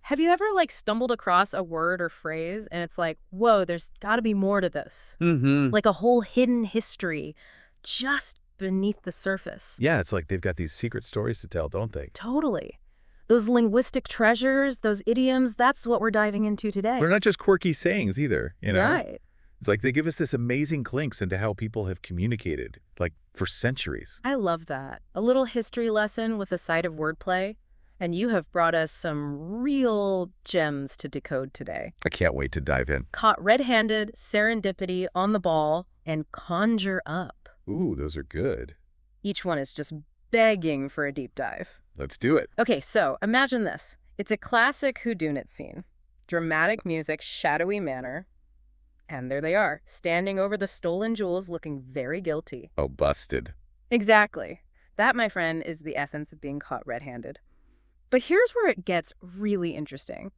Have you ever like stumbled across a word or phrase and it's like, whoa, there's got to be more to this? Mm-hmm. Like a whole hidden history just beneath the surface. Yeah, it's like they've got these secret stories to tell, don't they? Totally. Those linguistic treasures, those idioms, that's what we're diving into today. They're not just quirky sayings either, you know? Right. It's like they give us this amazing glimpse into how people have communicated, like, for centuries. I love that. A little history lesson with a side of wordplay. And you have brought us some real gems to decode today. I can't wait to dive in. Caught red-handed, serendipity, on the ball, and conjure up. Ooh, those are good. Each one is just begging for a deep dive. Let's do it. Okay, so imagine this. It's a classic whodunit scene. Dramatic music, shadowy manner. And there they are, standing over the stolen jewels looking very guilty. Oh, busted. Exactly. That, my friend, is the essence of being caught red-handed. But here's where it gets really interesting.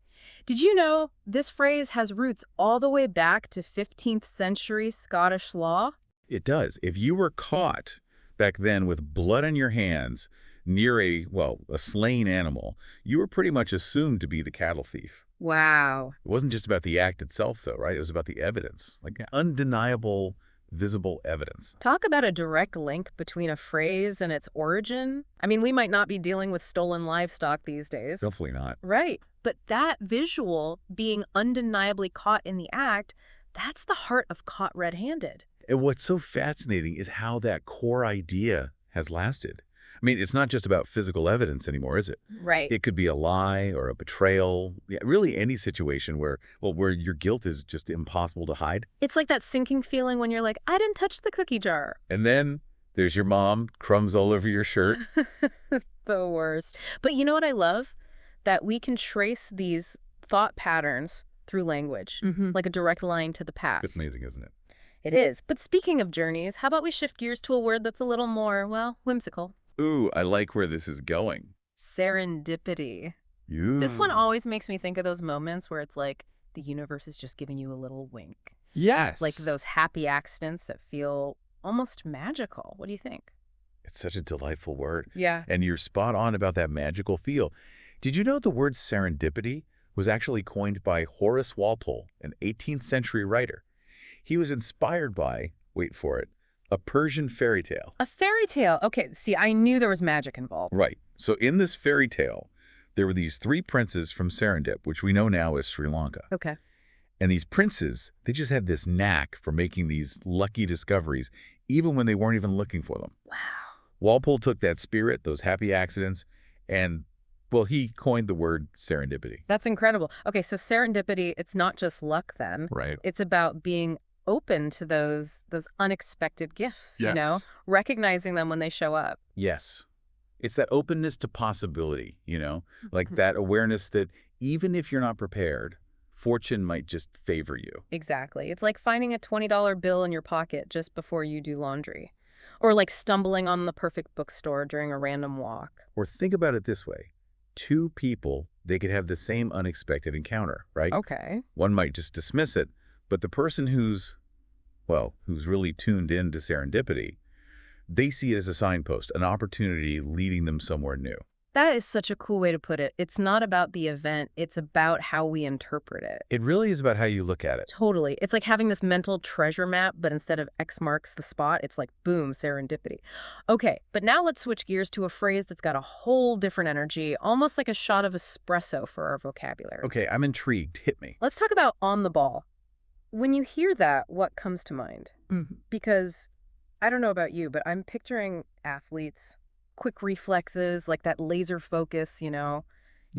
Did you know this phrase has roots all the way back to 15th century Scottish law? It does. If you were caught back then with blood on your hands near a slain animal, you were pretty much assumed to be the cattle thief. Wow. It wasn't just about the act itself, though, right? It was about the evidence, like undeniable, visible evidence. Talk about a direct link between a phrase and its origin. I mean, we might not be dealing with stolen livestock these days. Definitely not. Right. But that visual, being undeniably caught in the act, that's the heart of caught red-handed. And what's so fascinating is how that core idea has lasted. I mean, it's not just about physical evidence anymore, is it? Right. It could be a lie or a betrayal, yeah, really any situation where your guilt is just impossible to hide. It's like that sinking feeling when you're like, I didn't touch the cookie jar. And then there's your mom, crumbs all over your shirt. The worst. But you know what I love? That we can trace these thought patterns through language, like a direct line to the past. It's amazing, isn't it? It is. But speaking of journeys, how about we shift gears to a word that's a little more, well, whimsical? Ooh, I like where this is going. Serendipity. This one always makes me think of those moments where it's like the universe is just giving you a little wink. Yes. Like those happy accidents that feel almost magical. What do you think? It's such a delightful word. Yeah. And you're spot on about that magical feel. Did you know the word serendipity was actually coined by Horace Walpole, an 18th century writer? He was inspired by, wait for it, a Persian fairy tale. A fairy tale. Okay, see, I knew there was magic involved. Right. So in this fairy tale, there were these three princes from Serendip, which we know now as Sri Lanka. Okay. And these princes, they just had this knack for making these lucky discoveries, even when they weren't even looking for them. Wow. Walpole took that spirit, those happy accidents, and, well, he coined the word serendipity. That's incredible. Okay, so serendipity, it's not just luck then. Right. It's about being open to those unexpected gifts, you know, Yes. recognizing them when they show up. Yes. It's that openness to possibility, like that awareness that even if you're not prepared, fortune might just favor you. Exactly. It's like finding a $20 bill in your pocket just before you do laundry. Or like stumbling on the perfect bookstore during a random walk. Or think about it this way. Two people, they could have the same unexpected encounter, right? Okay. One might just dismiss it, but the person who's really tuned in to serendipity, they see it as a signpost, an opportunity leading them somewhere new. That is such a cool way to put it. It's not about the event. It's about how we interpret it. It really is about how you look at it. Totally. It's like having this mental treasure map, but instead of X marks the spot, it's like, boom, serendipity. Okay, but now let's switch gears to a phrase that's got a whole different energy, almost like a shot of espresso for our vocabulary. Okay, I'm intrigued. Hit me. Let's talk about on the ball. When you hear that, what comes to mind? Because I don't know about you, but I'm picturing athletes, quick reflexes, like that laser focus, You're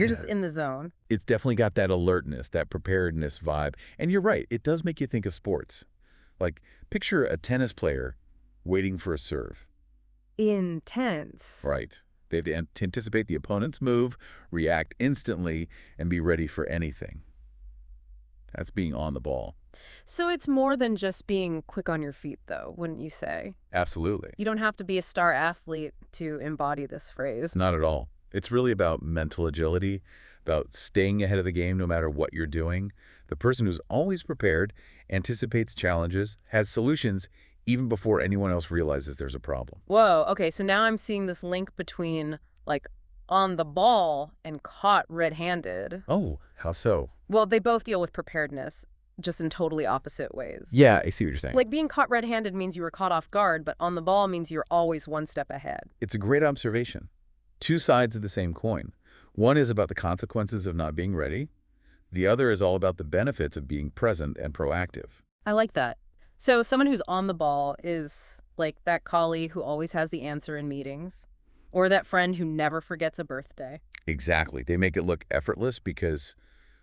just in the zone. It's definitely got that alertness, that preparedness vibe. And you're right, it does make you think of sports. Like, picture a tennis player waiting for a serve. Intense. Right. They have to anticipate the opponent's move, react instantly, and be ready for anything. That's being on the ball. So it's more than just being quick on your feet, though, wouldn't you say? Absolutely. You don't have to be a star athlete to embody this phrase. Not at all. It's really about mental agility, about staying ahead of the game no matter what you're doing. The person who's always prepared, anticipates challenges, has solutions, even before anyone else realizes there's a problem. Whoa, okay, so now I'm seeing this link between, like, on the ball and caught red-handed. Oh, how so? Well, they both deal with preparedness, just in totally opposite ways. Yeah, I see what you're saying. Like being caught red-handed means you were caught off guard, but on the ball means you're always one step ahead. It's a great observation. Two sides of the same coin. One is about the consequences of not being ready. The other is all about the benefits of being present and proactive. I like that. So someone who's on the ball is like that colleague who always has the answer in meetings, or that friend who never forgets a birthday. Exactly. They make it look effortless because,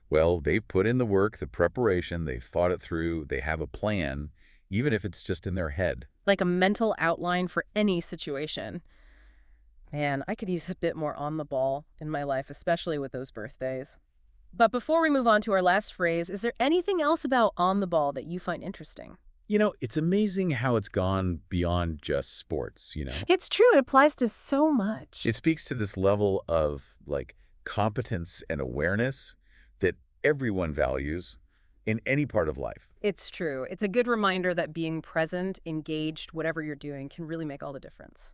well, they've put in the work, the preparation, they've thought it through, they have a plan, even if it's just in their head. Like a mental outline for any situation. Man, I could use a bit more on the ball in my life, especially with those birthdays. But before we move on to our last phrase, is there anything else about on the ball that you find interesting? It's amazing how it's gone beyond just sports. It's true. It applies to so much. It speaks to this level of, like, competence and awareness that everyone values in any part of life. It's true. It's a good reminder that being present, engaged, whatever you're doing, can really make all the difference.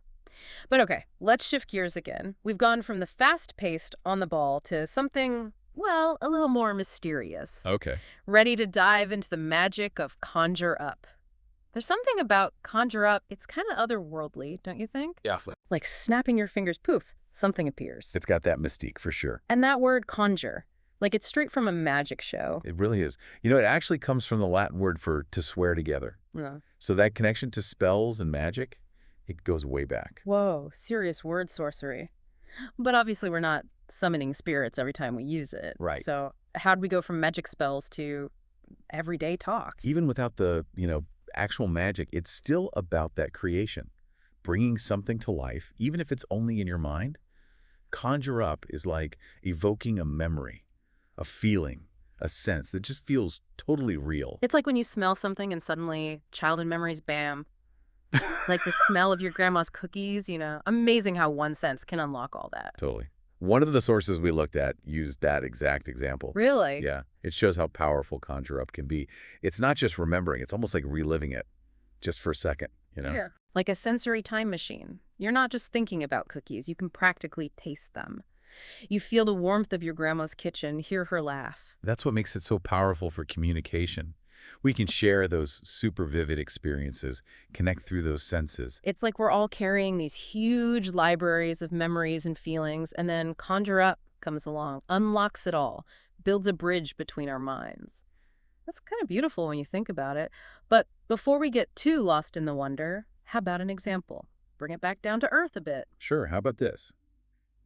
But okay, let's shift gears again. We've gone from the fast-paced on the ball to something, well, a little more mysterious. Okay. Ready to dive into the magic of conjure up. There's something about conjure up, it's kind of otherworldly, don't you think? Yeah. Like snapping your fingers, poof, something appears. It's got that mystique for sure. And that word conjure, like it's straight from a magic show. It really is. It actually comes from the Latin word for to swear together. Yeah. So that connection to spells and magic, it goes way back. Whoa, serious word sorcery. But obviously we're not summoning spirits every time we use it. Right. So how'd we go from magic spells to everyday talk? Even without the, actual magic, it's still about that creation. Bringing something to life, even if it's only in your mind. Conjure up is like evoking a memory, a feeling, a sense that just feels totally real. It's like when you smell something and suddenly childhood memories, bam. Like the smell of your grandma's cookies. Amazing how one sense can unlock all that. Totally. One of the sources we looked at used that exact example. Really? Yeah. It shows how powerful conjure up can be. It's not just remembering. It's almost like reliving it just for a second. Yeah. Like a sensory time machine. You're not just thinking about cookies. You can practically taste them. You feel the warmth of your grandma's kitchen, hear her laugh. That's what makes it so powerful for communication. We can share those super vivid experiences, connect through those senses. It's like we're all carrying these huge libraries of memories and feelings, and then conjure up comes along, unlocks it all, builds a bridge between our minds. That's kind of beautiful when you think about it. But before we get too lost in the wonder, how about an example? Bring it back down to earth a bit. Sure, how about this?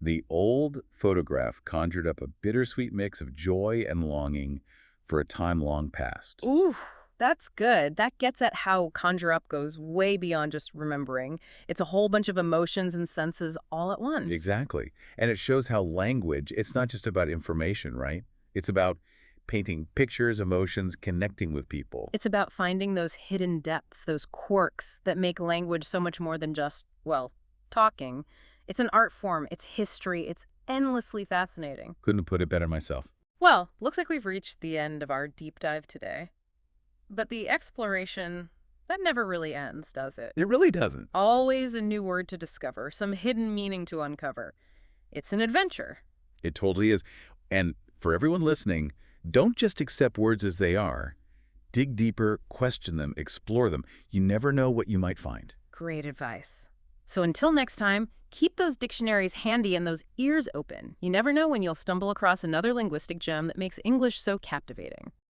The old photograph conjured up a bittersweet mix of joy and longing for a time long past. Ooh, that's good. That gets at how conjure up goes way beyond just remembering. It's a whole bunch of emotions and senses all at once. Exactly. And it shows how language, it's not just about information, right? It's about painting pictures, emotions, connecting with people. It's about finding those hidden depths, those quirks that make language so much more than just, well, talking. It's an art form, it's history, it's endlessly fascinating. Couldn't have put it better myself. Well, looks like we've reached the end of our deep dive today. But the exploration, that never really ends, does it? It really doesn't. Always a new word to discover, some hidden meaning to uncover. It's an adventure. It totally is. And for everyone listening, don't just accept words as they are. Dig deeper, question them, explore them. You never know what you might find. Great advice. So until next time, keep those dictionaries handy and those ears open. You never know when you'll stumble across another linguistic gem that makes English so captivating.